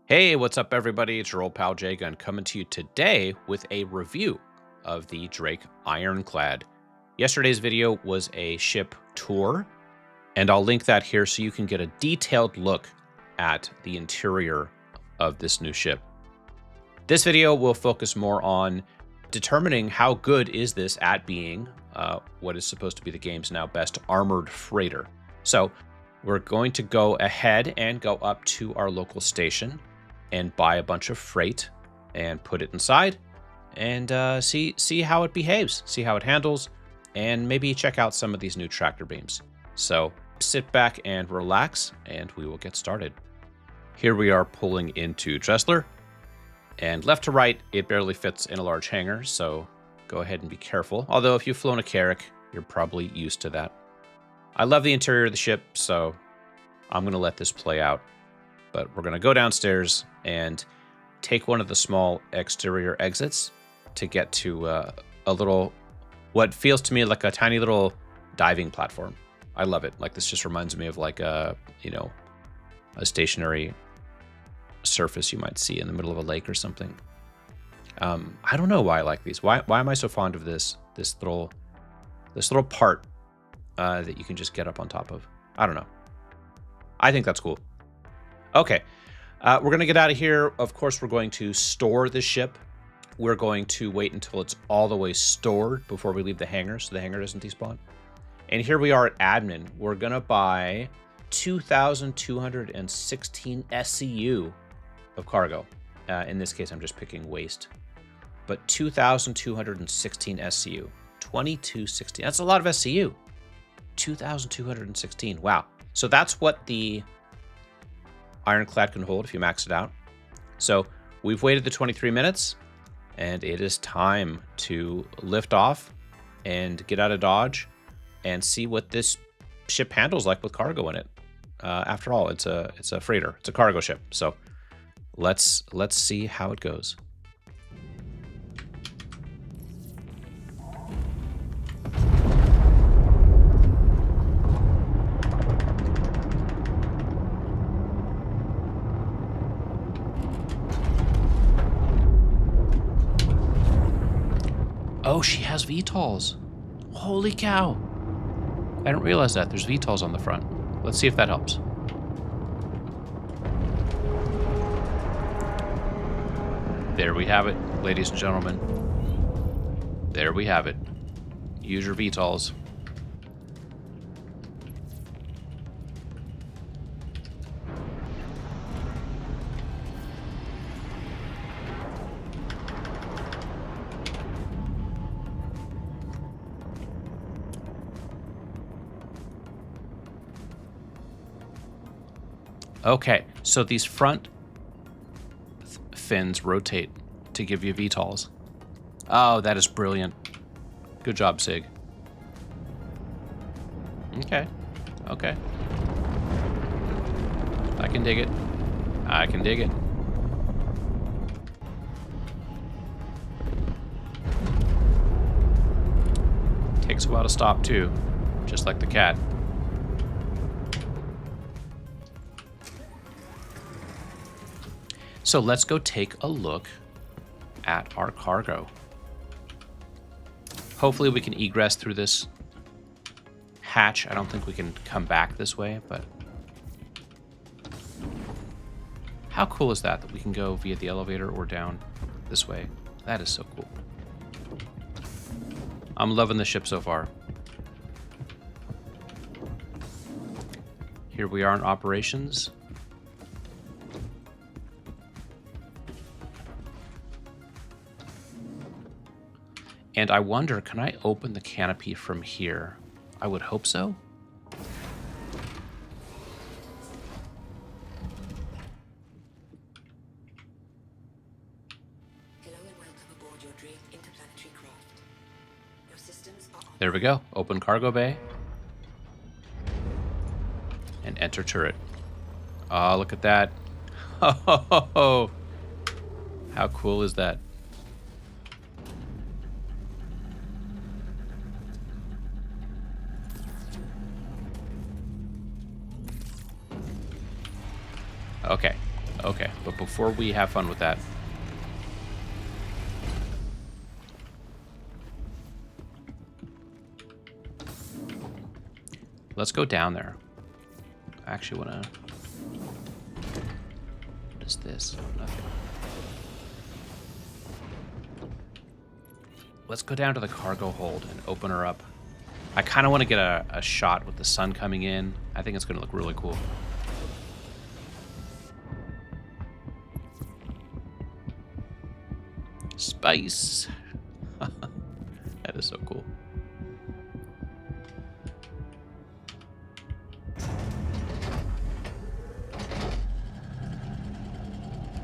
Hey, what's up, everybody? It's your old pal Jgun coming to you today with a review of the Drake Ironclad. Yesterday's video was a ship tour, and I'll link that here so you can get a detailed look at the interior of this new ship. This video will focus more on determining how good is this at being what is supposed to be the game's now best armored freighter. So we're going to go ahead and go up to our local station and buy a bunch of freight and put it inside and see how it behaves, see how it handles, and maybe check out some of these new tractor beams. So sit back and relax, and we will get started. Here we are pulling into Dressler, and left to right, it barely fits in a large hangar, so go ahead and be careful. Although if you've flown a Carrack, you're probably used to that. I love the interior of the ship, so I'm going to let this play out. But we're going to go downstairs and take one of the small exterior exits to get to a little, what feels to me like a tiny little diving platform. I love it. Like, this just reminds me of like a stationary surface you might see in the middle of a lake or something. I don't know why I like these. Why am I so fond of this little part that you can just get up on top of? I don't know. I think that's cool. Okay, we're going to get out of here. Of course, we're going to store the ship. We're going to wait until it's all the way stored before we leave the hangar, so the hangar doesn't despawn. And here we are at admin. We're going to buy 2,216 SCU of cargo. In this case, I'm just picking waste. But 2,216 SCU. 2260. That's a lot of SCU. 2,216. Wow. So that's what the Ironclad can hold if you max it out. So we've waited the 23 minutes, and it is time to lift off and get out of Dodge and see what this ship handles like with cargo in it. After all, it's a freighter. It's a cargo ship. So let's see how it goes. Oh, she has VTOLs. Holy cow. I didn't realize that. There's VTOLs on the front. Let's see if that helps. There we have it, ladies and gentlemen. There we have it. Use your VTOLs. Okay, so these front fins rotate to give you VTOLs. Oh, that is brilliant. Good job, Sig. Okay. I can dig it. Takes a while to stop, too. Just like the cat. So let's go take a look at our cargo. Hopefully we can egress through this hatch. I don't think we can come back this way, but how cool is that we can go via the elevator or down this way? That is so cool. I'm loving the ship so far. Here we are in operations. And I wonder, can I open the canopy from here? I would hope so. Hello and welcome aboard your Drake interplanetary craft. Your systems are on. There we go. Open cargo bay. And enter turret. Oh, look at that. Oh, how cool is that? Okay. Okay, but before we have fun with that, let's go down there. I actually want to... What is this? Nothing. Let's go down to the cargo hold and open her up. I kind of want to get a shot with the sun coming in. I think it's going to look really cool. Spice. That is so cool.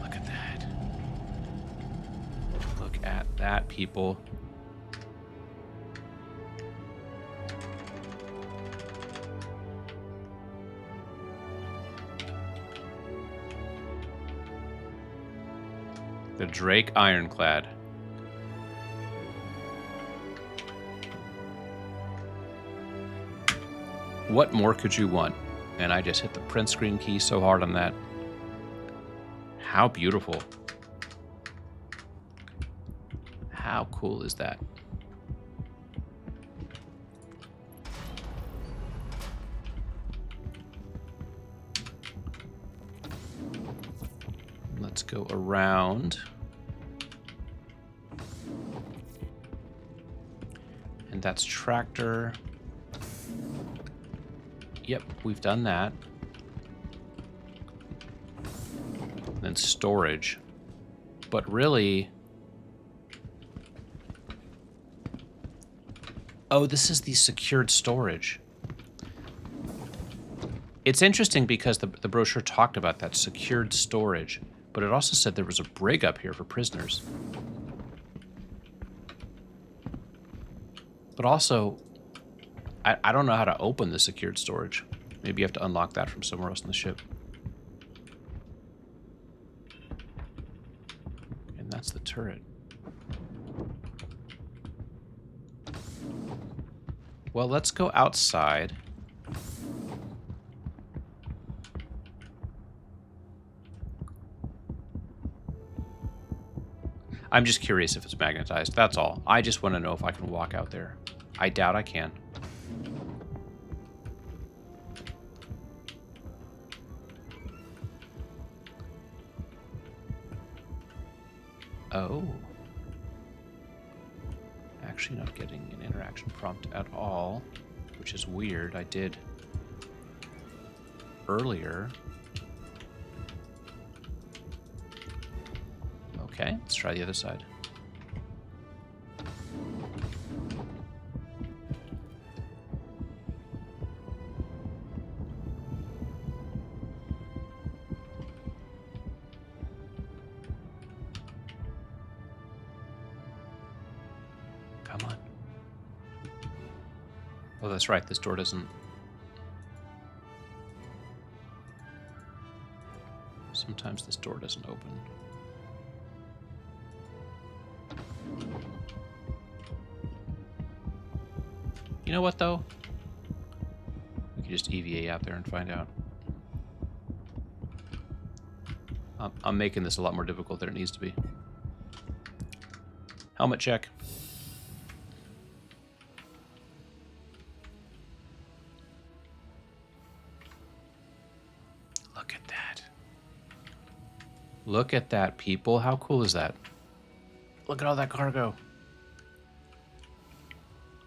Look at that. Look at that, people. The Drake Ironclad. What more could you want? And I just hit the print screen key so hard on that. How beautiful. How cool is that? Let's go around. And that's tractor. Yep, we've done that. And then storage. But really... Oh, this is the secured storage. It's interesting because the brochure talked about that secured storage, but it also said there was a brig up here for prisoners. But also, I don't know how to open the secured storage. Maybe you have to unlock that from somewhere else in the ship. And that's the turret. Well, let's go outside. I'm just curious if it's magnetized, that's all. I just want to know if I can walk out there. I doubt I can. Oh. Actually not getting an interaction prompt at all, which is weird. I did earlier. Okay, let's try the other side. Come on. Oh, that's right. This door doesn't... Sometimes this door doesn't open. You know what, though? We could just EVA out there and find out. I'm making this a lot more difficult than it needs to be. Helmet check. Look at that. Look at that, people. How cool is that? Look at all that cargo.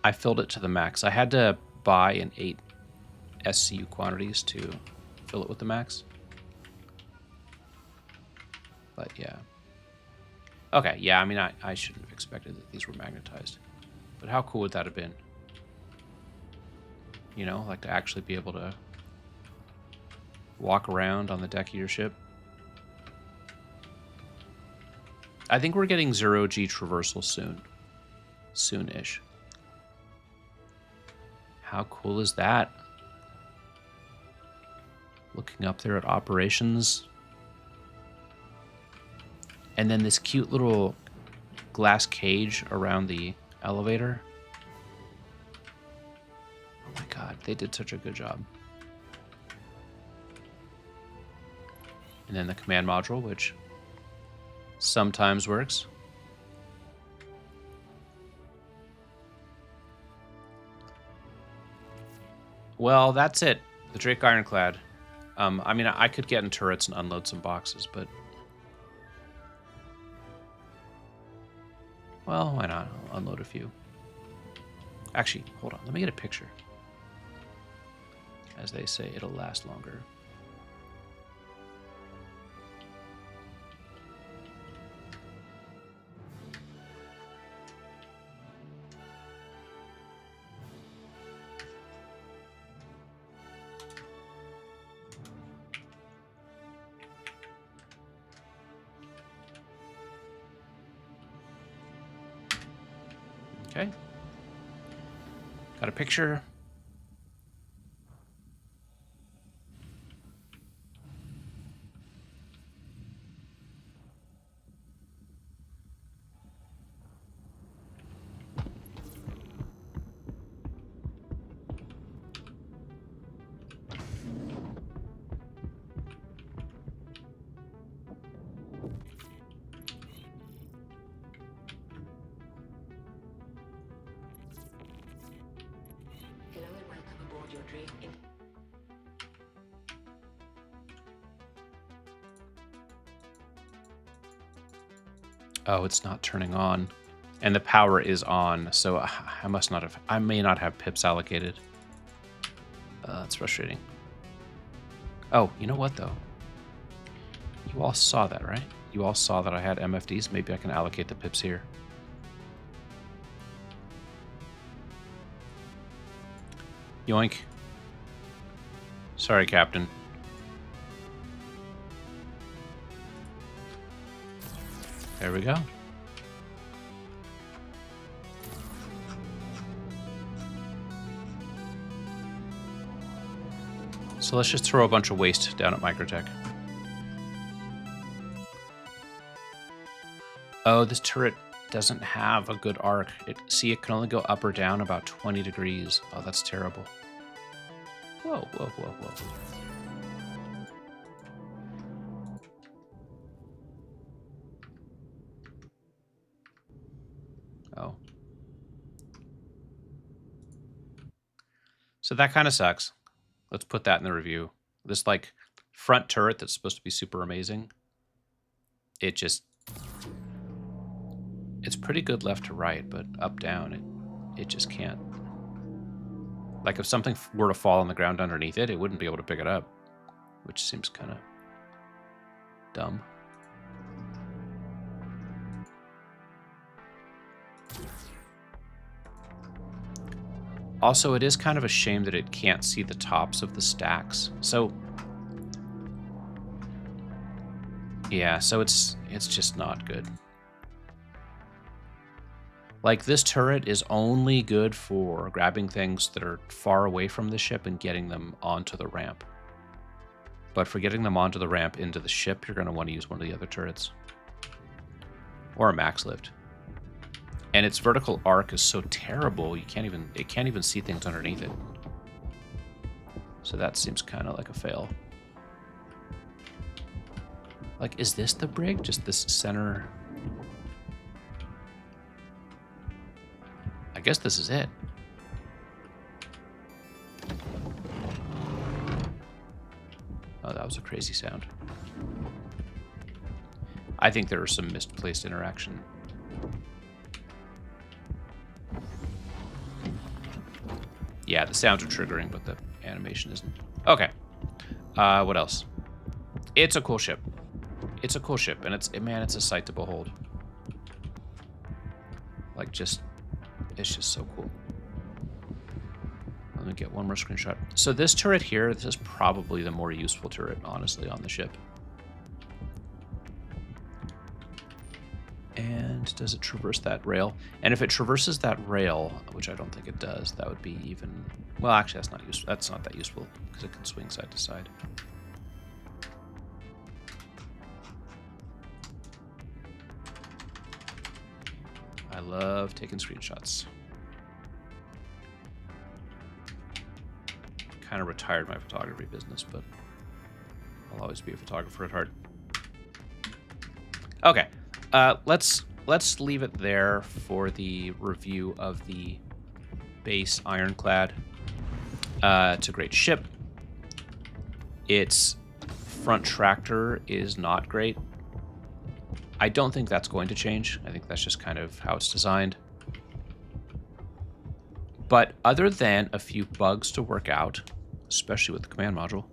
I filled it to the max. I had to buy in 8 SCU quantities to fill it with the max. But yeah. Okay, yeah, I mean, I shouldn't have expected that these were magnetized. But how cool would that have been? You know, like to actually be able to walk around on the deck of your ship. I think we're getting 0G traversal soon. Soon-ish. How cool is that? Looking up there at operations. And then this cute little glass cage around the elevator. Oh my god, they did such a good job. And then the command module, which sometimes works. Well, that's it. The Drake Ironclad. I mean, I could get in turrets and unload some boxes, but... Well, why not? I'll unload a few. Actually, hold on. Let me get a picture. As they say, it'll last longer. Okay. Got a picture. Hello and welcome aboard your Drake. Oh, it's not turning on. And the power is on, so I may not have pips allocated. That's frustrating. Oh, you know what though? You all saw that, right? You all saw that I had MFDs. Maybe I can allocate the pips here. Yoink. Sorry, Captain. There we go. So let's just throw a bunch of waste down at Microtech. Oh, this turret doesn't have a good arc. See, it can only go up or down about 20 degrees. Oh, that's terrible. Whoa, whoa, whoa, whoa. Oh. So that kind of sucks. Let's put that in the review. This, like, front turret that's supposed to be super amazing. It's pretty good left to right, but up, down, it just can't. Like, if something were to fall on the ground underneath it, it wouldn't be able to pick it up, which seems kind of dumb. Also, it is kind of a shame that it can't see the tops of the stacks. So, yeah, so it's just not good. Like, this turret is only good for grabbing things that are far away from the ship and getting them onto the ramp. But for getting them onto the ramp into the ship, you're going to want to use one of the other turrets. Or a max lift. And its vertical arc is so terrible, it can't even see things underneath it. So that seems kind of like a fail. Like, is this the brig? Just this center? I guess this is it. Oh, that was a crazy sound. I think there was some misplaced interaction. Yeah, the sounds are triggering, but the animation isn't. Okay. What else? It's a cool ship. It's a cool ship, and it's a sight to behold. Like, it's just so cool. Let me get one more screenshot. So this turret here, this is probably the more useful turret, honestly, on the ship. And does it traverse that rail? And if it traverses that rail, which I don't think it does, that would be even... Well, actually, that's not useful. That's not that useful, because it can swing side to side. I love taking screenshots. Kind of retired my photography business, but I'll always be a photographer at heart. Okay, let's leave it there for the review of the base Ironclad. It's a great ship. Its front tractor is not great. I don't think that's going to change. I think that's just kind of how it's designed. But other than a few bugs to work out, especially with the command module,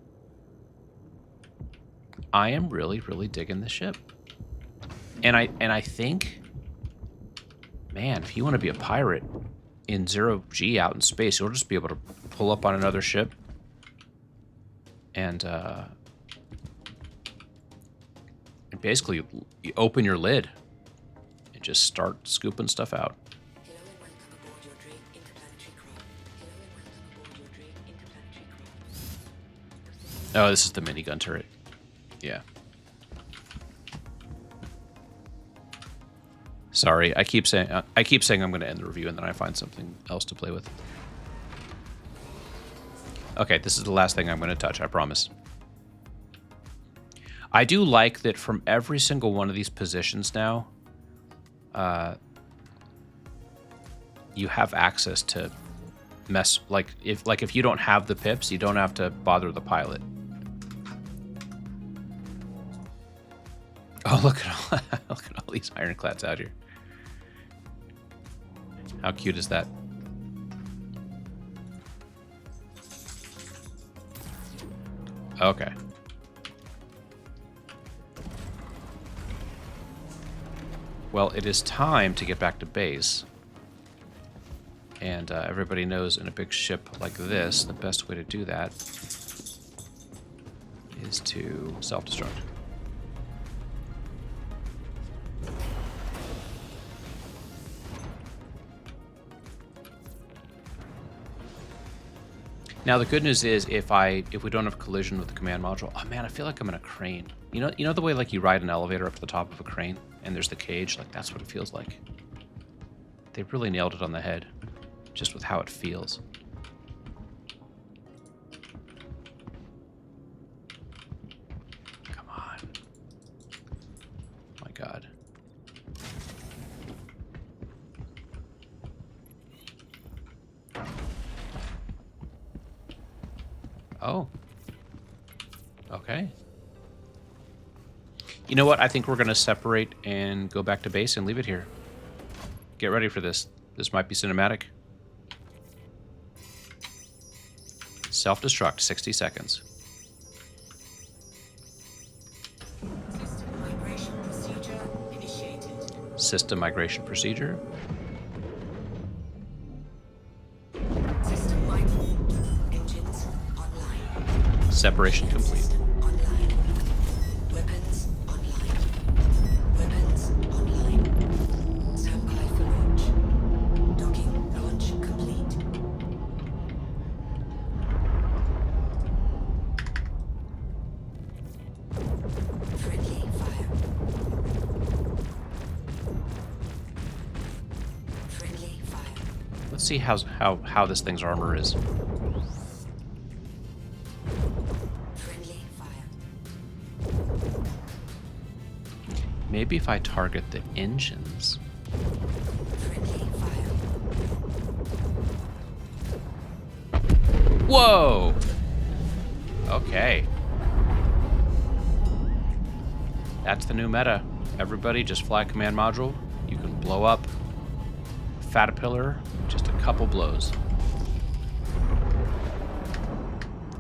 I am really, really digging this ship. And I think, man, if you want to be a pirate in 0G out in space, you'll just be able to pull up on another ship and basically you open your lid and just start scooping stuff out. Hello and welcome aboard your Drake interplanetary craft. Hello and welcome aboard your Drake interplanetary craft. Oh, this is the minigun turret. Yeah. Sorry, I keep saying I'm going to end the review and then I find something else to play with. Okay, this is the last thing I'm going to touch, I promise. I do like that from every single one of these positions now, you have access to mess, like if you don't have the pips, you don't have to bother the pilot. Oh, look at all these ironclads out here. How cute is that? Okay. Well, it is time to get back to base. And everybody knows in a big ship like this, the best way to do that is to self-destruct. Now the good news is if we don't have collision with the command module, oh man, I feel like I'm in a crane. You know the way like you ride an elevator up to the top of a crane and there's the cage, like that's what it feels like. They really nailed it on the head, just with how it feels. Come on. My God. Oh. Okay. You know what? I think we're going to separate and go back to base and leave it here. Get ready for this. This might be cinematic. Self-destruct, 60 seconds. System migration procedure initiated. System migration procedure. System vital. Engines online. Separation complete. System online. Weapons online. Weapons online. Standby for launch. Docking launch complete. Friendly fire. Friendly fire. Let's see how this thing's armor is. Friendly fire. Maybe if I target the engines. Friendly fire. Whoa! Okay. That's the new meta. Everybody just fly command module. You can blow up Fatapillar with just a couple blows.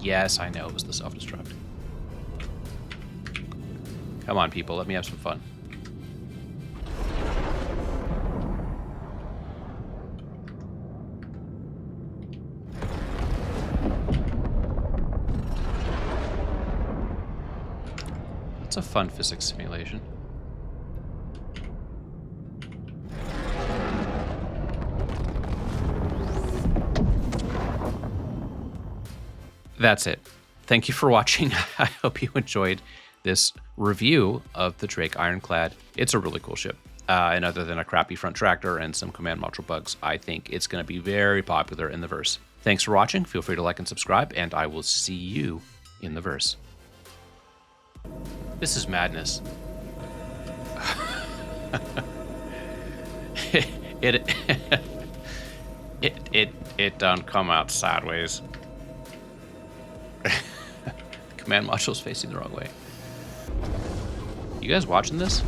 Yes, I know it was the self-destruct. Come on, people, let me have some fun. It's a fun physics simulation. That's it. Thank you for watching. I hope you enjoyed this review of the Drake Ironclad. It's a really cool ship. And other than a crappy front tractor and some command module bugs, I think it's going to be very popular in the verse. Thanks for watching. Feel free to like and subscribe, and I will see you in the verse. This is madness. it it don't come out sideways. Command module's facing the wrong way. You guys watching this?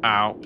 Ow.